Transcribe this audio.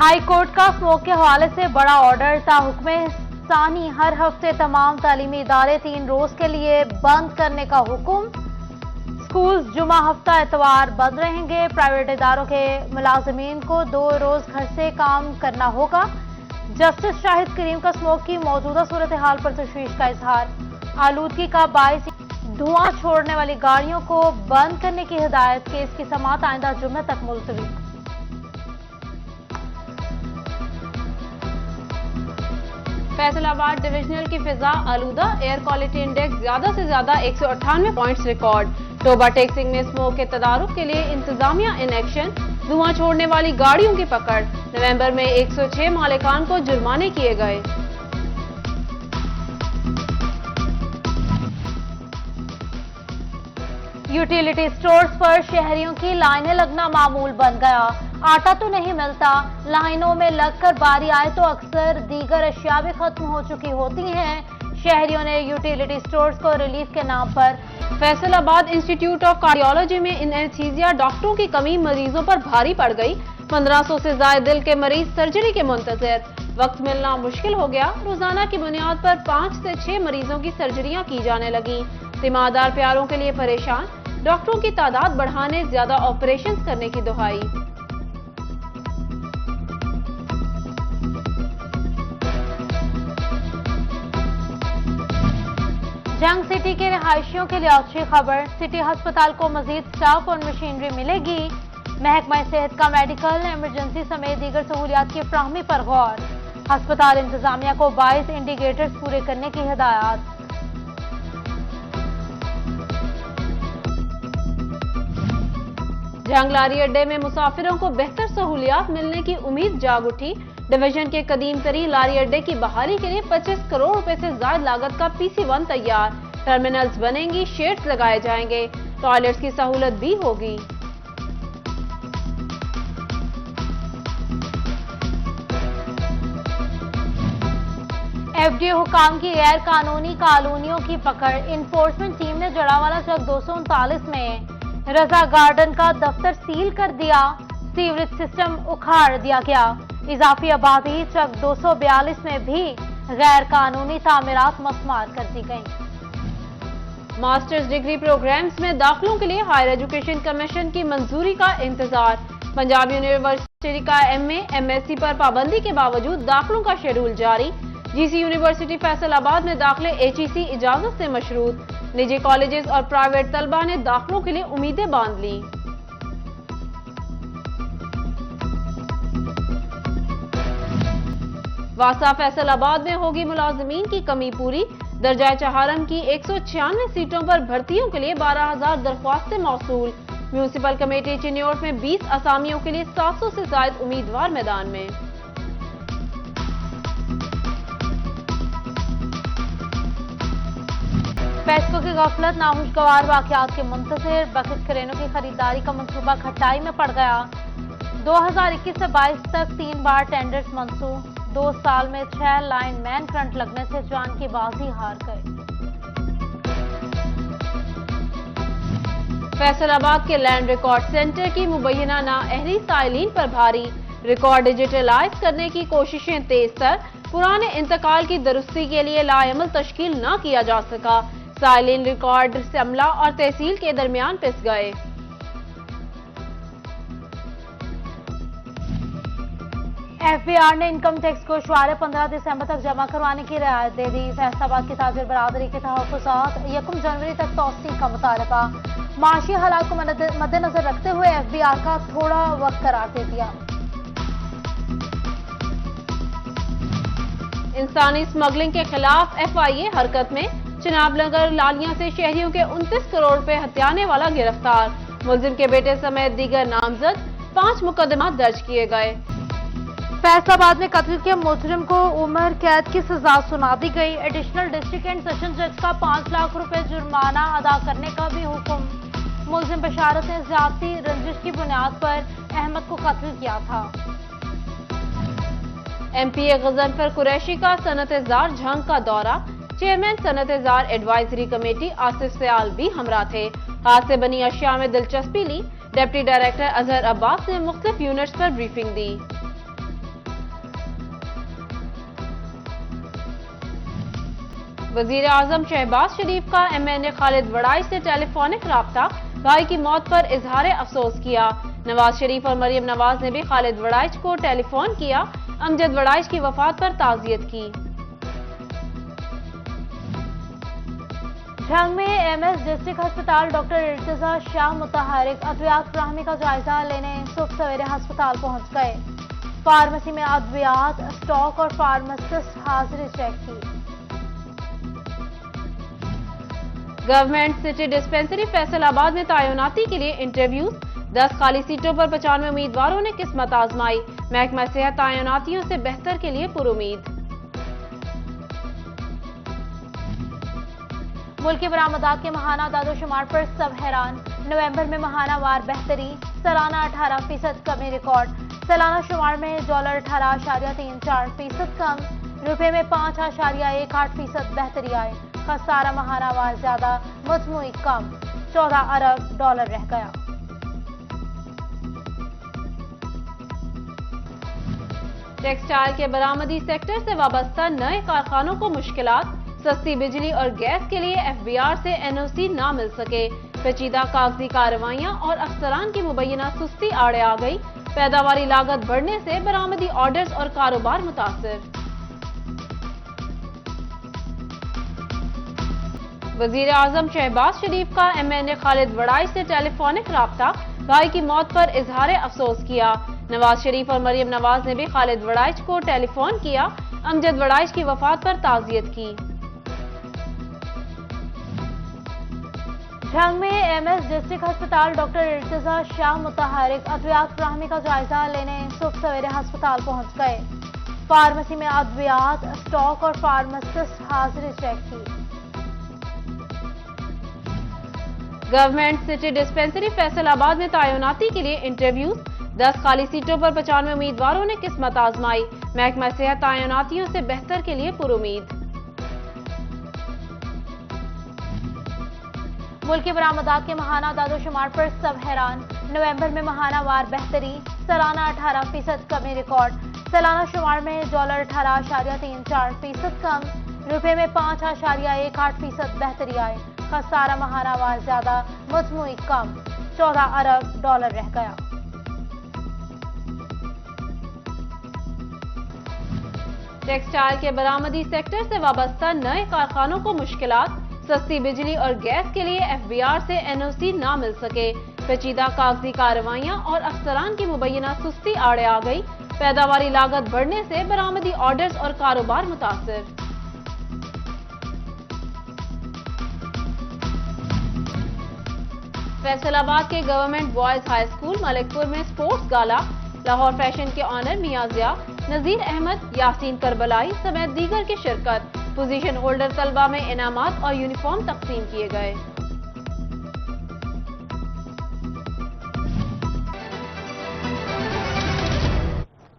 High court का smoke के हवाले से बड़ा ऑर्डर। ताहुक्मे सानी हर हफ्ते तमाम तालीमी इदारे 3 रोज के लिए बंद करने का हुक्म। स्कूल जुमा हफ्ता एतवार बंद रहेंगे। प्राइवेट इदारों के मुलाजमीन को 2 रोज घर से काम करना होगा। जस्टिस शाहिद करीम का स्मोक की मौजूदा सूरत हाल पर तशवीश का इजहार। आलूदगी का बायस धुआं छोड़ने वाली गाड़ियों को बंद करने की हिदायत। केस की समाअत आइंदा जुम्मे तक मुलतवी। फैसलाबाद डिविजनल की फिजा आलूदा, एयर क्वालिटी इंडेक्स ज्यादा से ज्यादा 198 पॉइंट्स रिकॉर्ड। टोबा टेक्सिंग में स्मोक के तदारुक के लिए इंतजामिया इन एक्शन। धुआं छोड़ने वाली गाड़ियों की पकड़। नवंबर में 106 मालिकान को जुर्माने किए गए। यूटिलिटी स्टोर्स पर शहरियों की लाइनें लगना मामूल बन गया। आटा तो नहीं मिलता, लाइनों में लगकर बारी आए तो अक्सर दीगर अशिया भी खत्म हो चुकी होती हैं। शहरियों ने यूटिलिटी स्टोर्स को रिलीफ के नाम पर। फैसलाबाद इंस्टीट्यूट ऑफ कार्डियोलॉजी में एनेस्थीसिया डॉक्टरों की कमी मरीजों पर भारी पड़ गई। 1500 से ज्यादा दिल के मरीज सर्जरी के मुंतजर। वक्त मिलना मुश्किल हो गया। रोजाना की बुनियाद पर 5 से 6 मरीजों की सर्जरियां की जाने लगी। तीमारदार प्यारों के लिए परेशान। डॉक्टरों की तादाद बढ़ाने, ज्यादा ऑपरेशंस करने की दुहाई। जंग सिटी के रिहायशियों के लिए अच्छी खबर। सिटी अस्पताल को मजीद स्टाफ और मशीनरी मिलेगी। महकमा सेहत का मेडिकल इमरजेंसी समेत दीगर सहूलियात की फ्राहमी पर गौर। अस्पताल इंतजामिया को 22 इंडिकेटर्स पूरे करने की हिदायत। जंग लारी अड्डे में मुसाफिरों को बेहतर सहूलियात मिलने की उम्मीद जाग उठी। डिवीजन के कदीम तरीन लारी अड्डे की बहाली के लिए 25 करोड़ रुपए से ज्यादा लागत का PC1 तैयार। टर्मिनल्स बनेंगी, शेड्स लगाए जाएंगे, टॉयलेट्स की सहूलत भी होगी। FDO हुकाम की गैर कानूनी कॉलोनियों की पकड़। इन्फोर्समेंट टीम ने जड़ावाला चक 239 में रजा गार्डन का दफ्तर सील कर दिया। सीवरेज सिस्टम उखाड़ दिया गया। इजाफी आबादी चक 242 में भी गैर कानूनी तामीरात मस्मार कर दी गई। मास्टर्स डिग्री प्रोग्राम्स में दाखिलों के लिए हायर एजुकेशन कमीशन की मंजूरी का इंतजार। पंजाब यूनिवर्सिटी का MA, MSc पर पाबंदी के बावजूद दाखिलों का शेड्यूल जारी। GC यूनिवर्सिटी फैसलाबाद में दाखिले HEC इजाजत से मशरूत। निजी कॉलेजेस और प्राइवेट तलबा ने दाखिलों के लिए उम्मीदें बांध ली। वासा फैसलाबाद में होगी मुलाजमीन की कमी पूरी। दर्जा चहारम की 196 सीटों पर भर्तियों के लिए 12,000 दरख्वास्तें मौसूल। म्यूनिसिपल कमेटी चिन्योट में 20 असामियों के लिए 700 से ज्यादा उम्मीदवार मैदान में। पेस्को की गफलत, नामुशगवार वाकयात के मुंतज़िर। बकेट क्रेनों की खरीदारी का मंसूबा खटाई में पड़ गया। 2021 से 22 तक 3 बार टेंडर्स मंसूब। 2 साल में 6 लाइन मैन करंट लगने से जान की बाजी हार गए। फैसलाबाद के लैंड रिकॉर्ड सेंटर की मुबैना नाअहली साइलिन पर भारी। रिकॉर्ड डिजिटलाइज करने की कोशिशें तेज तर। पुराने इंतकाल की दुरुस्ती के लिए लाएमल तश्कील न किया जा सका। साइलिन रिकॉर्ड से अमला और तहसील के दरमियान पिस गए। FBR ने इनकम टैक्स को शुआरे 15 दिसंबर तक जमा करवाने की रियायत दे दी। फैसलाबाद की ताजिर बरादरी के तहफ़्फ़ुज़ात 1 जनवरी तक तौसीक़ का मुतालबा। माशी हालात को मद्देनजर रखते हुए FBR का थोड़ा वक्त करार दे दिया। इंसानी स्मगलिंग के खिलाफ FIA हरकत में। चिनाब नगर लालिया से शहरियों के 29 करोड़ रुपए हथियाने वाला गिरफ्तार। मुलजिम के बेटे समेत दीगर नामजद। 5 मुकदमा दर्ज किए गए। फैसलाबाद में कत्ल के मुजरिम को उम्र कैद की सजा सुना दी गई। एडिशनल डिस्ट्रिक्ट एंड सेशन जज का 5 लाख रुपए जुर्माना अदा करने का भी हुक्म। मुलजिम बशारत ने ज्यादती रंजिश की बुनियाद पर अहमद को कत्ल किया था। MPA गजनफर कुरैशी का सनत-ए-जार झंग का दौरा। Chairman Sanat e Zar advisory committee Asif Sial भी हमरा थे। हाथ से बनी अशिया में दिलचस्पी ली। डिप्टी डायरेक्टर अजहर अब्बास ने मुख्तलिफ यूनिट्स पर ब्रीफिंग दी। वजीर आजम शहबाज शरीफ का MNA खालिद वड़ाइच से टेलीफोनिक राब्ता, भाई की मौत पर इजहार अफसोस किया। नवाज शरीफ और मरियम नवाज ने भी खालिद वड़ाइच को टेलीफोन किया, अमजद वड़ाइच की वफात पर ताज़ियत की। झंग में MS डिस्ट्रिक्ट अस्पताल डॉक्टर इर्तिजा शाह मुतहरिक अद्वियात फराहमी का जायजा लेने सुबह सवेरे अस्पताल पहुंच गए। फार्मेसी में अद्वियात स्टॉक और फार्मासिस्ट हाजिरी चेक की। गवर्नमेंट सिटी डिस्पेंसरी फैसलाबाद में तैनाती के लिए इंटरव्यू, 10 खाली सीटों पर 95 उम्मीदवारों ने किस्मत आजमाई। महकमा सेहत तैनातियों से बेहतर के लिए पुरुमीद। मुल्की बरामदात के महाना दादोशुमार पर सब हैरान। नवंबर में महाना वार बेहतरी, सालाना 18% कमी रिकॉर्ड। सालाना शुमार में $18.34% कम, रुपए में 5.18% बेहतरी आई। खसारा महाना वार ज्यादा, मजमूई कम, $14 अरब रह गया। टेक्सटाइल के बरामदी सेक्टर से वाबस्ता नए कारखानों को मुश्किलात, सस्ती बिजली और गैस के लिए FBR से NOC ना मिल सके। पेचीदा कागजी कार्रवाइयां और अफसरान की मुबैना सुस्ती आड़े आ गई। पैदावारी लागत बढ़ने से बरामदी ऑर्डर्स और कारोबार मुतासिर। वजीर आजम शहबाज शरीफ का MNA खालिद वड़ाइच से टेलीफोनिक राब्ता, भाई की मौत पर इजहार अफसोस किया। नवाज शरीफ और मरियम नवाज ने भी खालिद वड़ाइच को टेलीफोन किया, अमजद वड़ाइच की वफात पर ताज़ियत की। झंग में MS डिस्ट्रिक्ट अस्पताल डॉक्टर इर्तिजा शाह मुतहरिक अद्वियात फराहमी का जायजा लेने सुबह सवेरे अस्पताल पहुंच गए। फार्मेसी में अद्वियात स्टॉक और फार्मासिस्ट हाजिरी चेक की। गवर्नमेंट सिटी डिस्पेंसरी फैसलाबाद में तैनाती के लिए इंटरव्यू, 10 खाली सीटों पर 95 उम्मीदवारों ने किस्मत आजमाई। महकमा सेहत तैनातियों से बेहतर के लिए पुरुमीद। मुल्की बरामदात के महाना दादोशुमार पर सब हैरान। नवंबर में महाना वार बेहतरी, सालाना 18% कमी रिकॉर्ड। सालाना शुमार में $18.34% कम, रुपए में 5.18% बेहतरी आई। खसारा महाना वार ज्यादा, मजमूई कम, $14 अरब रह गया। टेक्सटाइल के बरामदी सेक्टर से वाबस्ता नए कारखानों को मुश्किलात, सस्ती बिजली और गैस के लिए FBR से NOC ना मिल सके। पेचीदा कागजी कार्रवाइयां और अफसरान की मुबैना सुस्ती आड़े आ गई। पैदावारी लागत बढ़ने से बरामदी ऑर्डर्स और कारोबार मुतासिर। फैसलाबाद के government boys high school Malikpur में स्पोर्ट्स गाला, लाहौर फैशन के ऑनर मियां जिया, नजीर अहमद, यासीन करबलाई समेत दीगर की शिरकत। पोजीशन होल्डर तलबा में इनामात और यूनिफॉर्म तकसीम किए गए।